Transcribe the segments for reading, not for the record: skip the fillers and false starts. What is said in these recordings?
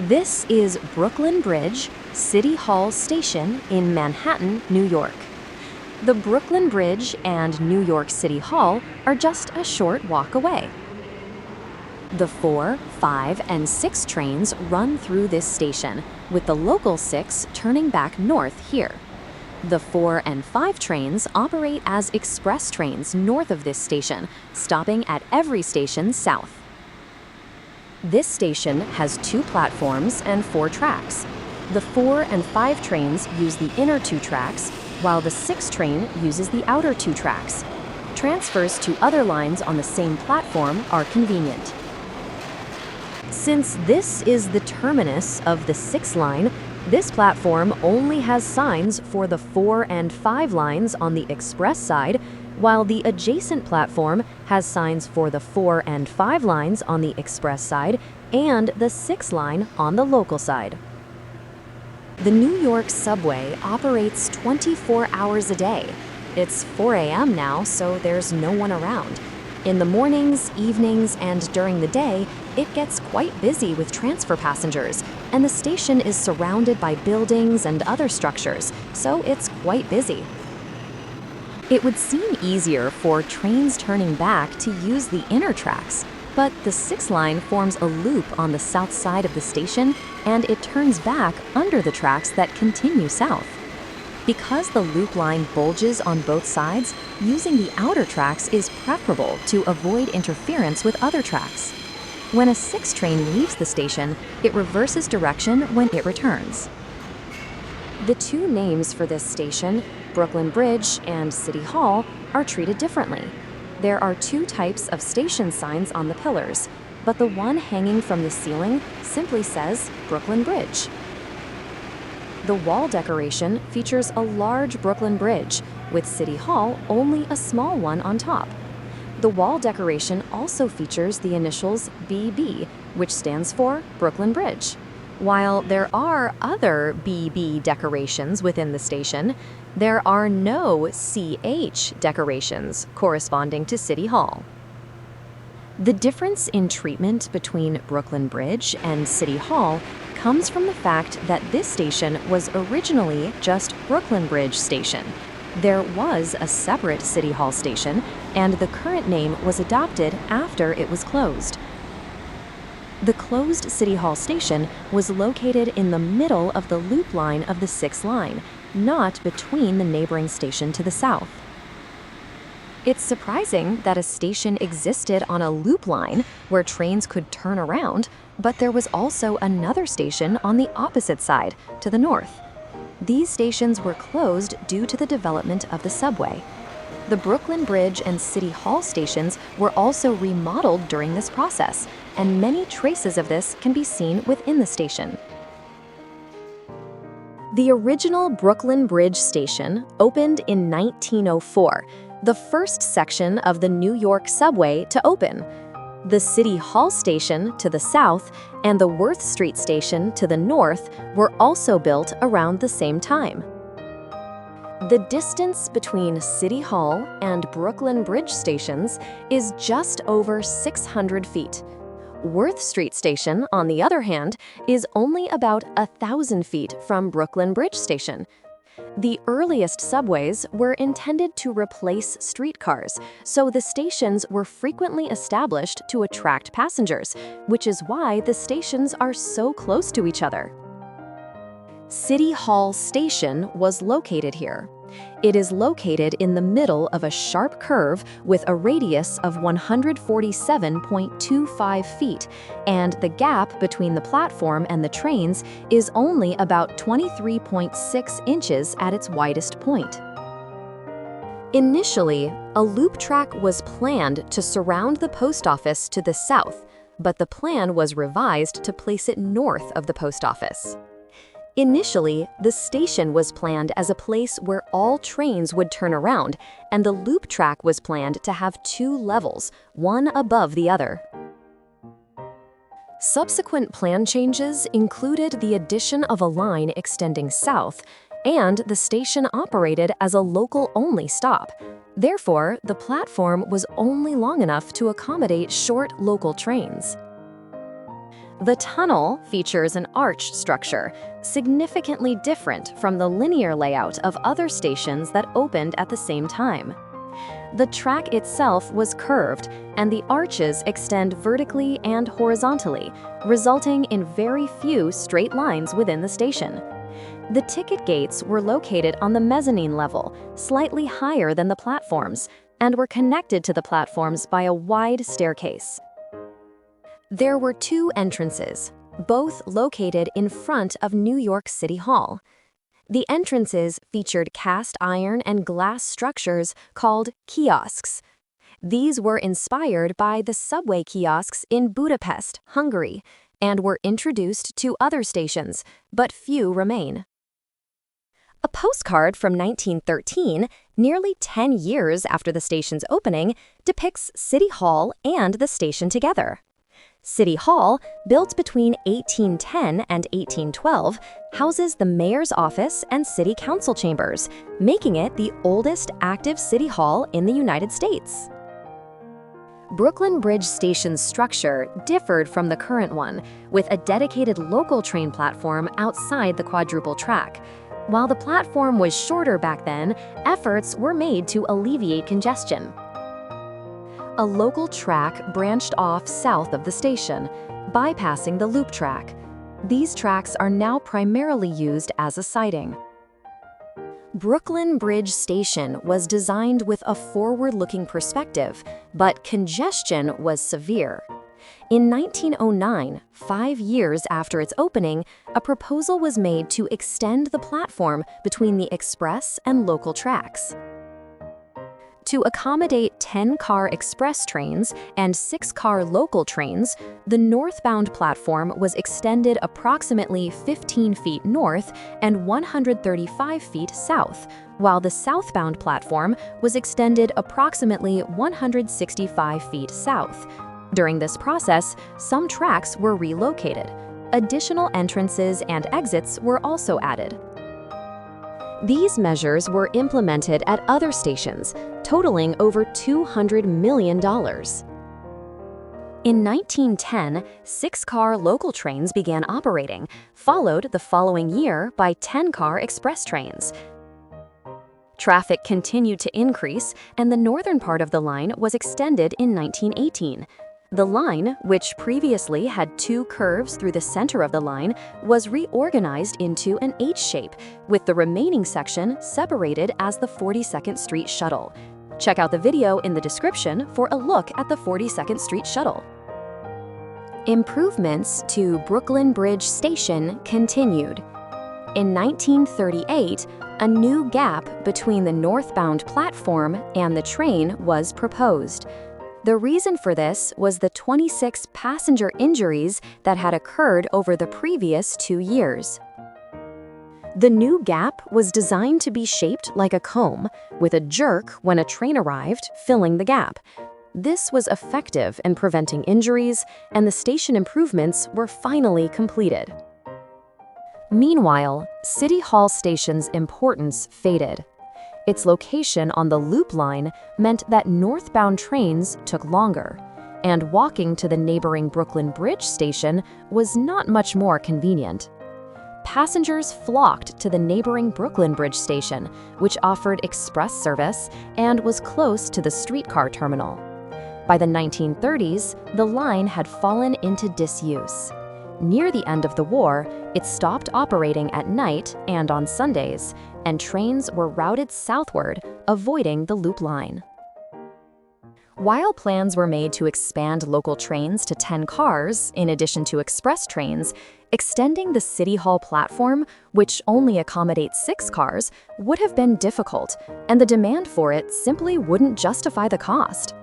This is Brooklyn Bridge, City Hall Station in Manhattan, New York. The Brooklyn Bridge and New York City Hall are just a short walk away. The 4, 5, and 6 trains run through this station, with the local 6 turning back north here. The 4 and 5 trains operate as express trains north of this station, stopping at every station south. This station has 2 platforms and 4 tracks. The 4 and 5 trains use the inner 2 tracks, while the 6 train uses the outer 2 tracks. Transfers to other lines on the same platform are convenient. Since this is the terminus of the 6 line, this platform only has signs for the 4 and 5 lines on the express side, while the adjacent platform has signs for the 4 and 5 lines on the express side and the 6 line on the local side. The New York subway operates 24 hours a day. It's 4 a.m. now, so there's no one around. In the mornings, evenings, and during the day, it gets quite busy with transfer passengers, and the station is surrounded by buildings and other structures, so it's quite busy. It would seem easier for trains turning back to use the inner tracks, but the 6 line forms a loop on the south side of the station, and it turns back under the tracks that continue south. Because the loop line bulges on both sides, using the outer tracks is preferable to avoid interference with other tracks. When a 6 train leaves the station, it reverses direction when it returns. The 2 names for this station, Brooklyn Bridge and City Hall, are treated differently. There are 2 types of station signs on the pillars, but the one hanging from the ceiling simply says Brooklyn Bridge. The wall decoration features a large Brooklyn Bridge, with City Hall only a small one on top. The wall decoration also features the initials BB, which stands for Brooklyn Bridge. While there are other BB decorations within the station, there are no CH decorations corresponding to City Hall. The difference in treatment between Brooklyn Bridge and City Hall comes from the fact that this station was originally just Brooklyn Bridge Station. There was a separate City Hall station, and the current name was adopted after it was closed. The closed City Hall station was located in the middle of the loop line of the 6 line, not between the neighboring station to the south. It's surprising that a station existed on a loop line where trains could turn around, but there was also another station on the opposite side, to the north. These stations were closed due to the development of the subway. The Brooklyn Bridge and City Hall stations were also remodeled during this process, and many traces of this can be seen within the station. The original Brooklyn Bridge station opened in 1904, the first section of the New York subway to open. The City Hall station to the south and the Worth Street station to the north were also built around the same time. The distance between City Hall and Brooklyn Bridge stations is just over 600 feet. Worth Street Station, on the other hand, is only about 1,000 feet from Brooklyn Bridge Station. The earliest subways were intended to replace streetcars, so the stations were frequently established to attract passengers, which is why the stations are so close to each other. City Hall Station was located here. It is located in the middle of a sharp curve with a radius of 147.25 feet, and the gap between the platform and the trains is only about 23.6 inches at its widest point. Initially, a loop track was planned to surround the post office to the south, but the plan was revised to place it north of the post office. Initially, the station was planned as a place where all trains would turn around, and the loop track was planned to have 2 levels, one above the other. Subsequent plan changes included the addition of a line extending south, and the station operated as a local-only stop. Therefore, the platform was only long enough to accommodate short local trains. The tunnel features an arch structure, significantly different from the linear layout of other stations that opened at the same time. The track itself was curved, and the arches extend vertically and horizontally, resulting in very few straight lines within the station. The ticket gates were located on the mezzanine level, slightly higher than the platforms, and were connected to the platforms by a wide staircase. There were two entrances, both located in front of New York City Hall. The entrances featured cast iron and glass structures called kiosks. These were inspired by the subway kiosks in Budapest, Hungary, and were introduced to other stations, but few remain. A postcard from 1913, nearly 10 years after the station's opening, depicts City Hall and the station together. City Hall, built between 1810 and 1812, houses the mayor's office and city council chambers, making it the oldest active city hall in the United States. Brooklyn Bridge Station's structure differed from the current one, with a dedicated local train platform outside the quadruple track. While the platform was shorter back then, efforts were made to alleviate congestion. A local track branched off south of the station, bypassing the loop track. These tracks are now primarily used as a siding. Brooklyn Bridge Station was designed with a forward-looking perspective, but congestion was severe. In 1909, 5 years after its opening, a proposal was made to extend the platform between the express and local tracks. To accommodate 10-car express trains and 6-car local trains, the northbound platform was extended approximately 15 feet north and 135 feet south, while the southbound platform was extended approximately 165 feet south. During this process, some tracks were relocated. Additional entrances and exits were also added. These measures were implemented at other stations, totaling over $200 million. In 1910, 6-car local trains began operating, followed the following year by 10-car express trains. Traffic continued to increase, and the northern part of the line was extended in 1918. The line, which previously had 2 curves through the center of the line, was reorganized into an H shape, with the remaining section separated as the 42nd Street Shuttle. Check out the video in the description for a look at the 42nd Street Shuttle. Improvements to Brooklyn Bridge Station continued. In 1938, a new gap between the northbound platform and the train was proposed. The reason for this was the 26 passenger injuries that had occurred over the previous 2 years. The new gap was designed to be shaped like a comb, with a jerk when a train arrived, filling the gap. This was effective in preventing injuries, and the station improvements were finally completed. Meanwhile, City Hall Station's importance faded. Its location on the Loop Line meant that northbound trains took longer, and walking to the neighboring Brooklyn Bridge Station was not much more convenient. Passengers flocked to the neighboring Brooklyn Bridge Station, which offered express service and was close to the streetcar terminal. By the 1930s, the line had fallen into disuse. Near the end of the war, it stopped operating at night and on Sundays, and trains were routed southward, avoiding the Loop Line. While plans were made to expand local trains to 10 cars, in addition to express trains, extending the City Hall platform, which only accommodates 6 cars, would have been difficult, and the demand for it simply wouldn't justify the cost.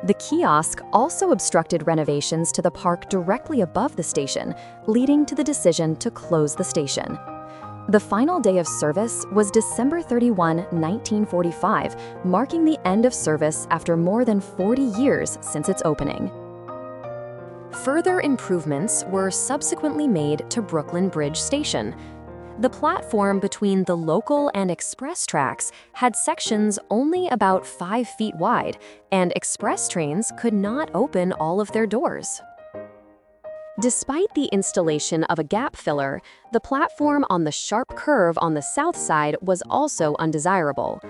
The kiosk also obstructed renovations to the park directly above the station, leading to the decision to close the station. The final day of service was December 31, 1945, marking the end of service after more than 40 years since its opening. Further improvements were subsequently made to Brooklyn Bridge Station. The platform between the local and express tracks had sections only about 5 feet wide, and express trains could not open all of their doors. Despite the installation of a gap filler, the platform on the sharp curve on the south side was also undesirable.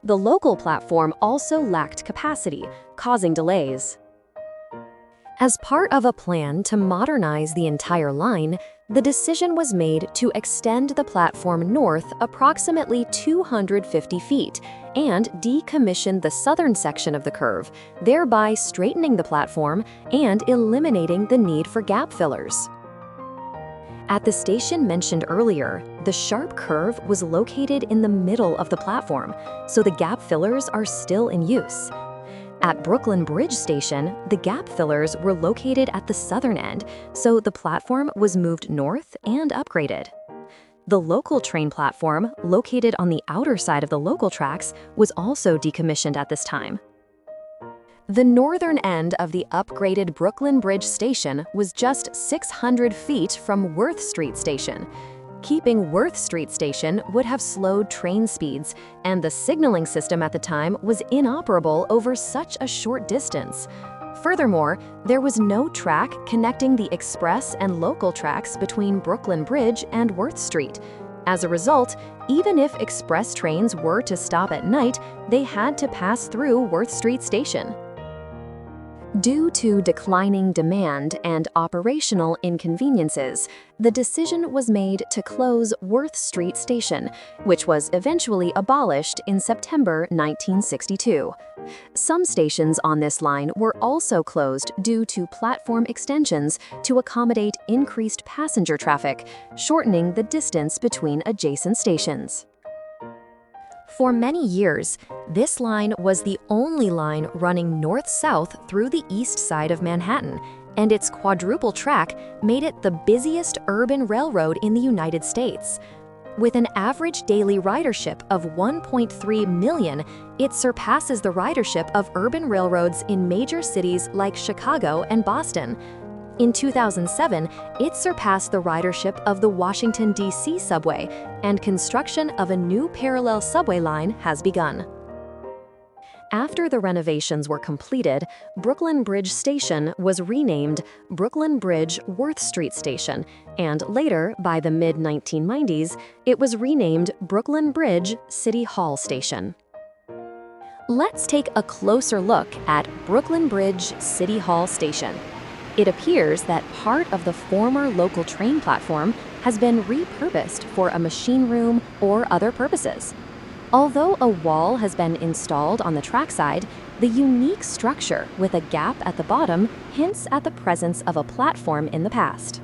The local platform also lacked capacity, causing delays. As part of a plan to modernize the entire line, the decision was made to extend the platform north approximately 250 feet and decommission the southern section of the curve, thereby straightening the platform and eliminating the need for gap fillers. At the station mentioned earlier, the sharp curve was located in the middle of the platform, so the gap fillers are still in use. At Brooklyn Bridge Station, the gap fillers were located at the southern end, so the platform was moved north and upgraded. The local train platform, located on the outer side of the local tracks, was also decommissioned at this time. The northern end of the upgraded Brooklyn Bridge Station was just 600 feet from Worth Street Station. Keeping Worth Street Station would have slowed train speeds, and the signaling system at the time was inoperable over such a short distance. Furthermore, there was no track connecting the express and local tracks between Brooklyn Bridge and Worth Street. As a result, even if express trains were to stop at night, they had to pass through Worth Street Station. Due to declining demand and operational inconveniences, the decision was made to close Worth Street Station, which was eventually abolished in September 1962. Some stations on this line were also closed due to platform extensions to accommodate increased passenger traffic, shortening the distance between adjacent stations. For many years, this line was the only line running north-south through the east side of Manhattan, and its quadruple track made it the busiest urban railroad in the United States. With an average daily ridership of 1.3 million, it surpasses the ridership of urban railroads in major cities like Chicago and Boston. In 2007, it surpassed the ridership of the Washington, D.C. subway, and construction of a new parallel subway line has begun. After the renovations were completed, Brooklyn Bridge Station was renamed Brooklyn Bridge Worth Street Station, and later, by the mid-1990s, it was renamed Brooklyn Bridge City Hall Station. Let's take a closer look at Brooklyn Bridge City Hall Station. It appears that part of the former local train platform has been repurposed for a machine room or other purposes. Although a wall has been installed on the trackside, the unique structure with a gap at the bottom hints at the presence of a platform in the past.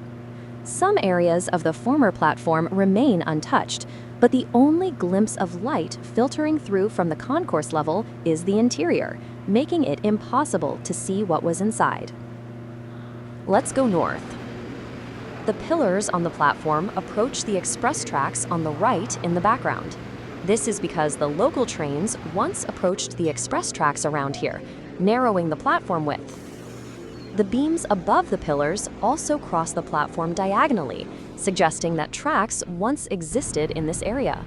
Some areas of the former platform remain untouched, but the only glimpse of light filtering through from the concourse level is the interior, making it impossible to see what was inside. Let's go north. The pillars on the platform approach the express tracks on the right in the background. This is because the local trains once approached the express tracks around here, narrowing the platform width. The beams above the pillars also cross the platform diagonally, suggesting that tracks once existed in this area.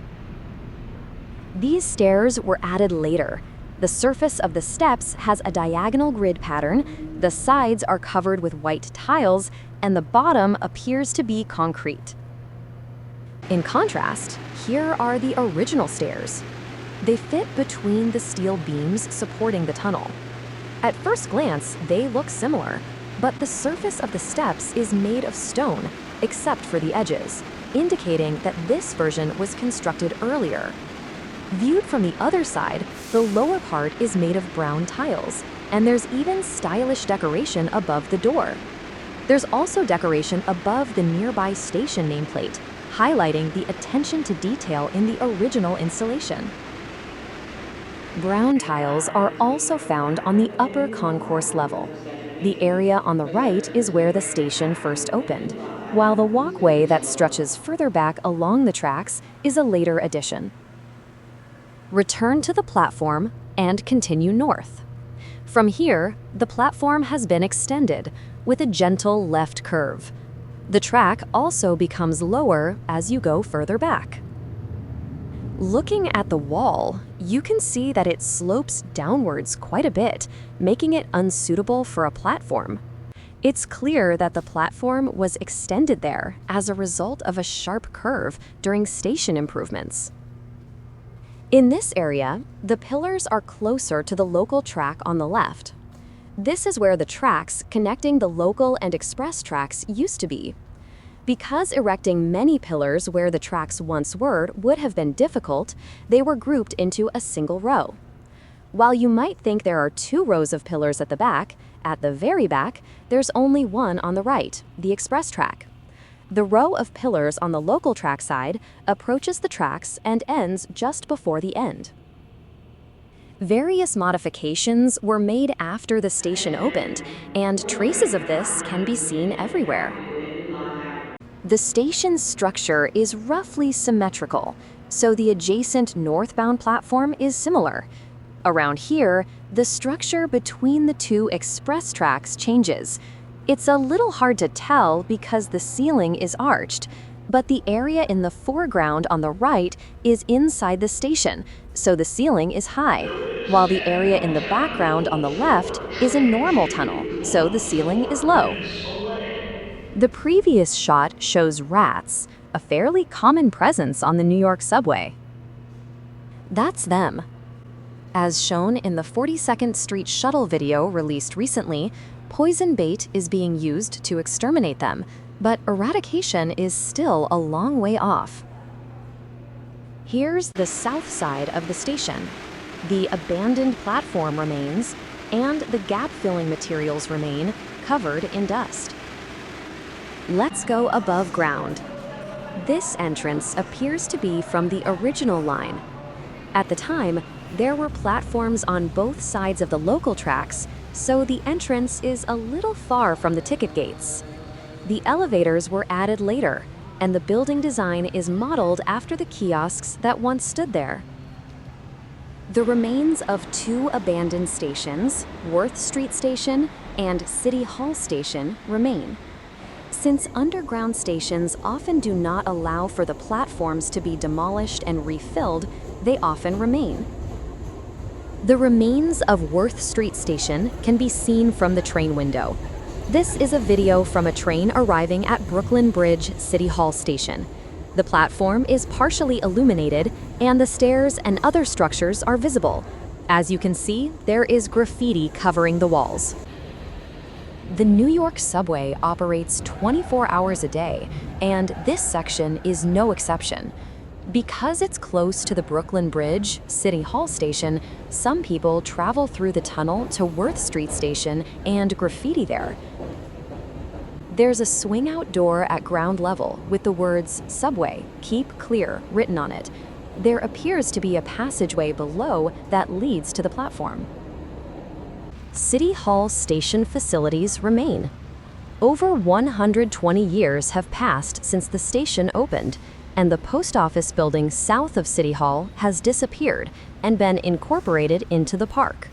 These stairs were added later. The surface of the steps has a diagonal grid pattern, the sides are covered with white tiles, and the bottom appears to be concrete. In contrast, here are the original stairs. They fit between the steel beams supporting the tunnel. At first glance, they look similar, but the surface of the steps is made of stone, except for the edges, indicating that this version was constructed earlier. Viewed from the other side, the lower part is made of brown tiles, and there's even stylish decoration above the door. There's also decoration above the nearby station nameplate, highlighting the attention to detail in the original installation. Brown tiles are also found on the upper concourse level. The area on the right is where the station first opened, while the walkway that stretches further back along the tracks is a later addition. Return to the platform and continue north. From here, the platform has been extended with a gentle left curve. The track also becomes lower as you go further back. Looking at the wall, you can see that it slopes downwards quite a bit, making it unsuitable for a platform. It's clear that the platform was extended there as a result of a sharp curve during station improvements. In this area, the pillars are closer to the local track on the left. This is where the tracks connecting the local and express tracks used to be. Because erecting many pillars where the tracks once were would have been difficult, they were grouped into a single row. While you might think there are 2 rows of pillars at the very back, there's only one on the right, the express track. The row of pillars on the local track side approaches the tracks and ends just before the end. Various modifications were made after the station opened, and traces of this can be seen everywhere. The station's structure is roughly symmetrical, so the adjacent northbound platform is similar. Around here, the structure between the 2 express tracks changes. It's a little hard to tell because the ceiling is arched, but the area in the foreground on the right is inside the station, so the ceiling is high, while the area in the background on the left is a normal tunnel, so the ceiling is low. The previous shot shows rats, a fairly common presence on the New York subway. That's them. As shown in the 42nd Street shuttle video released recently, poison bait is being used to exterminate them, but eradication is still a long way off. Here's the south side of the station. The abandoned platform remains, and the gap-filling materials remain, covered in dust. Let's go above ground. This entrance appears to be from the original line. At the time, there were platforms on both sides of the local tracks, so the entrance is a little far from the ticket gates. The elevators were added later, and the building design is modeled after the kiosks that once stood there. The remains of 2 abandoned stations, Worth Street Station and City Hall Station, remain. Since underground stations often do not allow for the platforms to be demolished and refilled, they often remain. The remains of Worth Street Station can be seen from the train window. This is a video from a train arriving at Brooklyn Bridge City Hall Station. The platform is partially illuminated, and the stairs and other structures are visible. As you can see, there is graffiti covering the walls. The New York subway operates 24 hours a day, and this section is no exception. Because it's close to the Brooklyn Bridge City Hall Station, some people travel through the tunnel to Worth Street Station and graffiti there. There's a swing-out door at ground level with the words "Subway, keep clear" written on it. There appears to be a passageway below that leads to the platform. City Hall Station facilities remain. Over 120 years have passed since the station opened, and the post office building south of City Hall has disappeared and been incorporated into the park.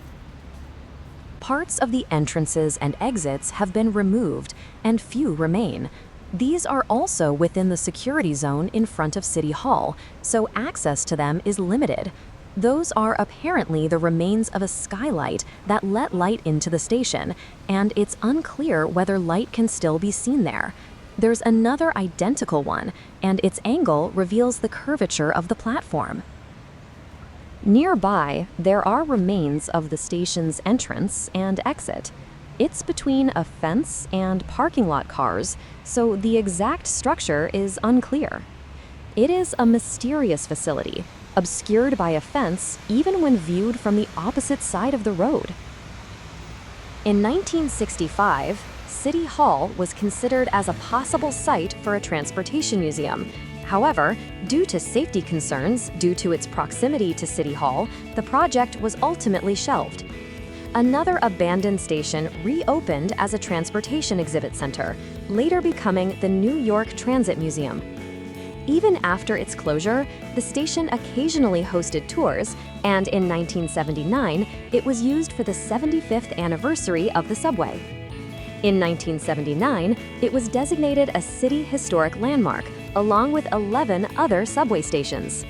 Parts of the entrances and exits have been removed, and few remain. These are also within the security zone in front of City Hall, so access to them is limited. Those are apparently the remains of a skylight that let light into the station, and it's unclear whether light can still be seen there. There's another identical one, and its angle reveals the curvature of the platform. Nearby, there are remains of the station's entrance and exit. It's between a fence and parking lot cars, so the exact structure is unclear. It is a mysterious facility, obscured by a fence even when viewed from the opposite side of the road. In 1965, City Hall was considered as a possible site for a transportation museum. However, due to safety concerns due to its proximity to City Hall, the project was ultimately shelved. Another abandoned station reopened as a transportation exhibit center, later becoming the New York Transit Museum. Even after its closure, the station occasionally hosted tours, and in 1979, it was used for the 75th anniversary of the subway. In 1979, it was designated a City Historic Landmark, along with 11 other subway stations.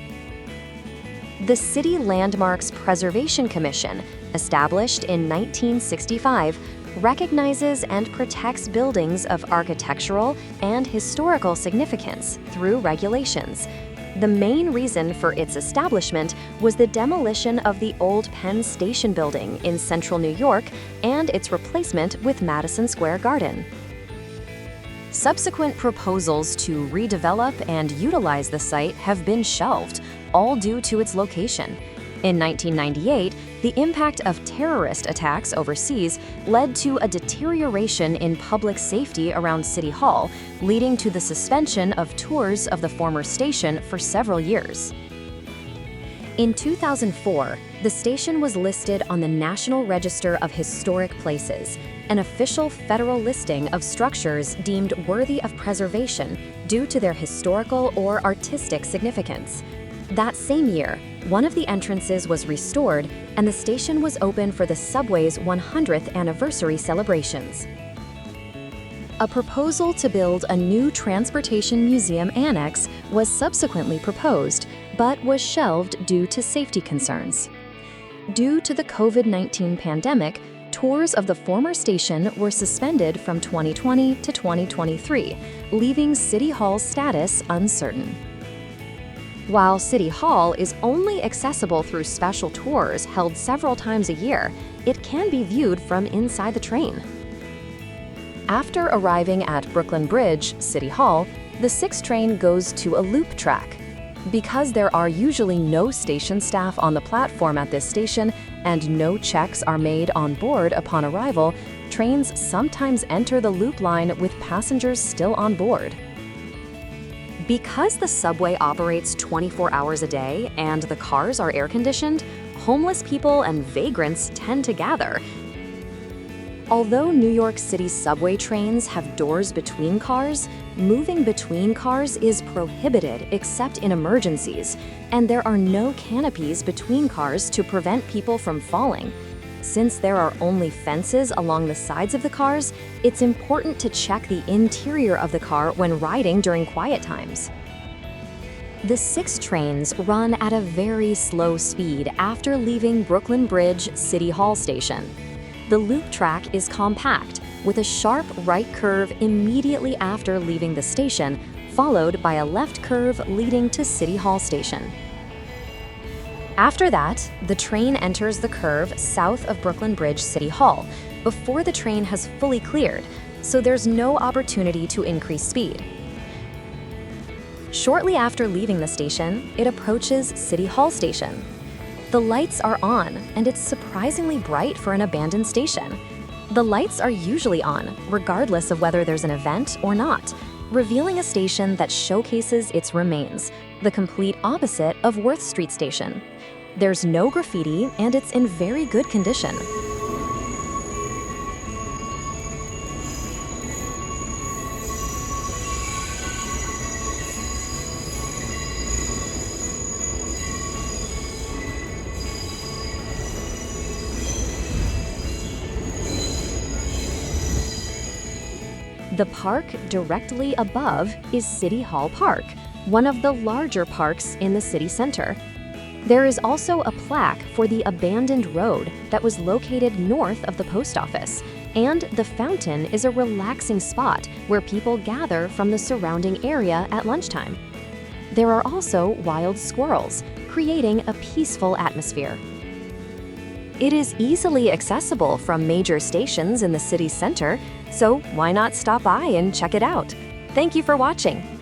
The City Landmarks Preservation Commission, established in 1965, recognizes and protects buildings of architectural and historical significance through regulations. The main reason for its establishment was the demolition of the old Penn Station building in central New York and its replacement with Madison Square Garden. Subsequent proposals to redevelop and utilize the site have been shelved, all due to its location. In 1998, the impact of terrorist attacks overseas led to a deterioration in public safety around City Hall, leading to the suspension of tours of the former station for several years. In 2004, the station was listed on the National Register of Historic Places, an official federal listing of structures deemed worthy of preservation due to their historical or artistic significance. That same year, one of the entrances was restored and the station was open for the subway's 100th anniversary celebrations. A proposal to build a new transportation museum annex was subsequently proposed, but was shelved due to safety concerns. Due to the COVID-19 pandemic, tours of the former station were suspended from 2020 to 2023, leaving City Hall's status uncertain. While City Hall is only accessible through special tours held several times a year, it can be viewed from inside the train. After arriving at Brooklyn Bridge, City Hall, the 6 train goes to a loop track. Because there are usually no station staff on the platform at this station and no checks are made on board upon arrival, trains sometimes enter the loop line with passengers still on board. Because the subway operates 24 hours a day and the cars are air-conditioned, homeless people and vagrants tend to gather. Although New York City's subway trains have doors between cars, moving between cars is prohibited except in emergencies, and there are no canopies between cars to prevent people from falling. Since there are only fences along the sides of the cars, it's important to check the interior of the car when riding during quiet times. The 6 trains run at a very slow speed after leaving Brooklyn Bridge City Hall station. The loop track is compact, with a sharp right curve immediately after leaving the station, followed by a left curve leading to City Hall station. After that, the train enters the curve south of Brooklyn Bridge City Hall before the train has fully cleared, so there's no opportunity to increase speed. Shortly after leaving the station, it approaches City Hall station. The lights are on, and it's surprisingly bright for an abandoned station. The lights are usually on, regardless of whether there's an event or not, revealing a station that showcases its remains, the complete opposite of Worth Street Station. There's no graffiti, and it's in very good condition. The park directly above is City Hall Park, one of the larger parks in the city center. There is also a plaque for the abandoned road that was located north of the post office, and the fountain is a relaxing spot where people gather from the surrounding area at lunchtime. There are also wild squirrels, creating a peaceful atmosphere. It is easily accessible from major stations in the city center, so why not stop by and check it out? Thank you for watching.